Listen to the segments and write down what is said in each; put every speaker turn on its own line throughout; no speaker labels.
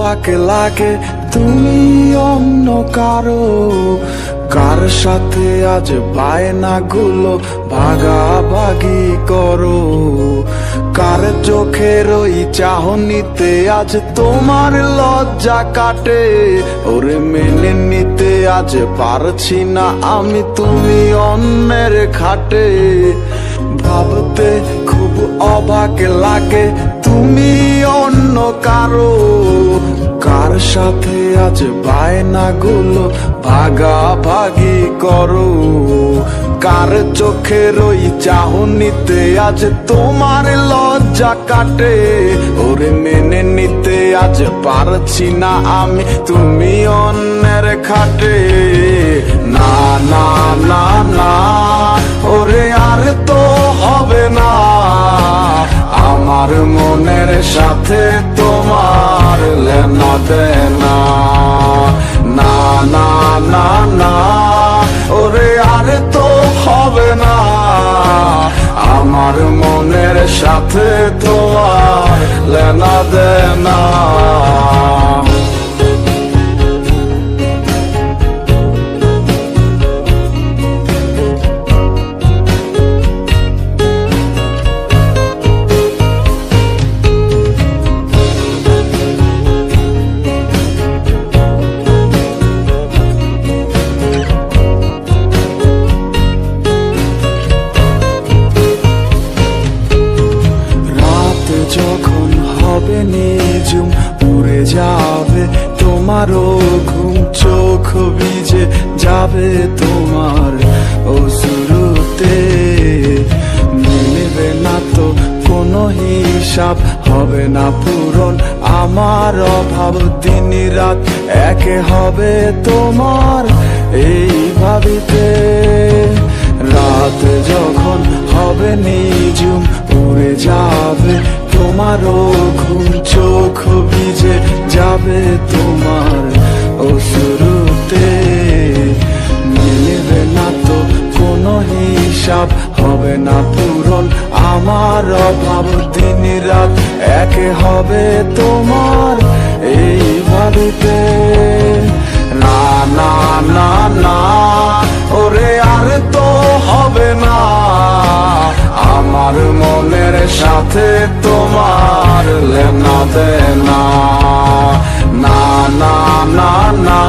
অবাক লাগে তুমি অন্য কারো, কার সাথে আজ বায়নাগুলো ভাগাভাগি করো। কার চোখের ওই চাহনিতে আজ তোমার লজ্জা কাটে, ওরে মেনে নিতে আজ পারছি না আমি তুমি অন্যের খাটে। ভাবতে খুব অবাক লাগে তুমি অন্য কারো, কার সাথে আজ বায়নাগুলো ভাগাভাগি করো। কার চোখের ওই চাহনিতে আজ তোমার লজ্জা কাটে, ওরে মেনে নিতে আজ পারছি না আমি তুমি অন্যের খাটে। না না না না ওরে আর তো হবে না, আমার মনের সাথে তোমার লেনা দেনা। না না না না ওরে আর তো হবে না, আমার মনের সাথে তোমার লেনা দেনা। যখন হবে নিজুম উড়ে যাবে তোমারও ঘুম, চোখ ভিজে যাবে তোমার অশ্রুতে। মিলবে না তো কোনো হিসাব, হবে না পূরণ আমার অভাব, দিন রাত একে হবে তোমার এই ভাবিতে। রাত যখন হবে নিজুম উড়ে যাবে তোমারও ঘুম, চোখ ভিজে যাবে তোমার অশ্রুতে। মিলবে না তো কোনো হিসাব, হবে না পূরণ আমার অভাব, দিন রাত একে হবে তোমার এই ভাবিতে। না না না না ওরে আর তো হবে না, আমার মনের সাথে তোমার লেনা দেনা। না না না না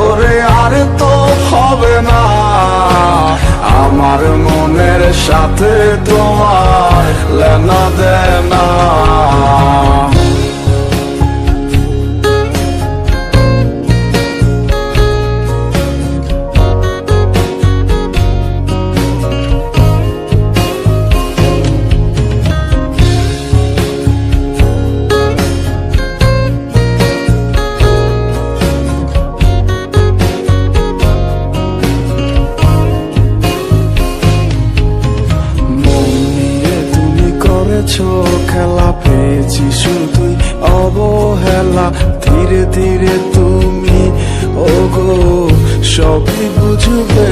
ওরে আর তো হবে না, আমার মনের সাথে তোমার লেনা দেনা। খেলা পেয়েছি শুধুই অবহেলা, ধীরে ধীরে তুমি ওগো সবই বুঝবে।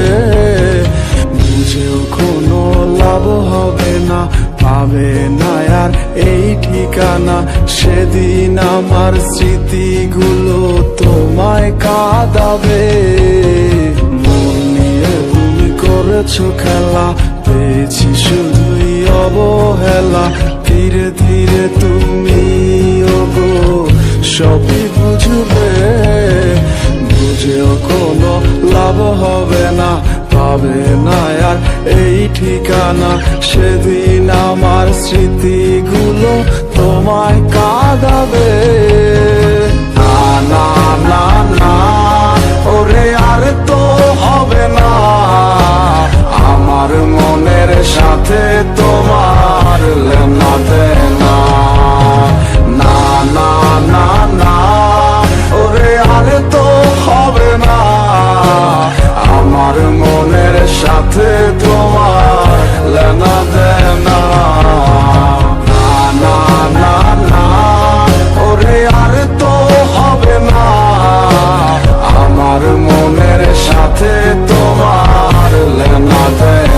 বুঝেও কোনো লাভ হবে না, পাবে না আর এই ঠিকানা। সেদিন আমার স্মৃতিগুলো তোমায় কাঁদাবে। মন নিয়ে তুমি করেছো খেলা, পেয়েছি শুধুই অবহেলা, ধীরে ধীরে তুমি ওগো সবই বুঝবে। বুঝেও কোনো লাভ হবে না, পাবে না আর এই ঠিকানা। সেদিন আমার স্মৃতিগুলো তোমায় কাঁদাবে। না না না না ওরে আর তো হবে না, আমার মনের সাথে তোমার লেনা দেনা। না না না না ওরে আর তো হবে না, আমার মনের সাথে তোমার লেনা দেনা। না না না না ওরে আর তো হবে না, আমার মনের সাথে তোমার লেনা দেনা।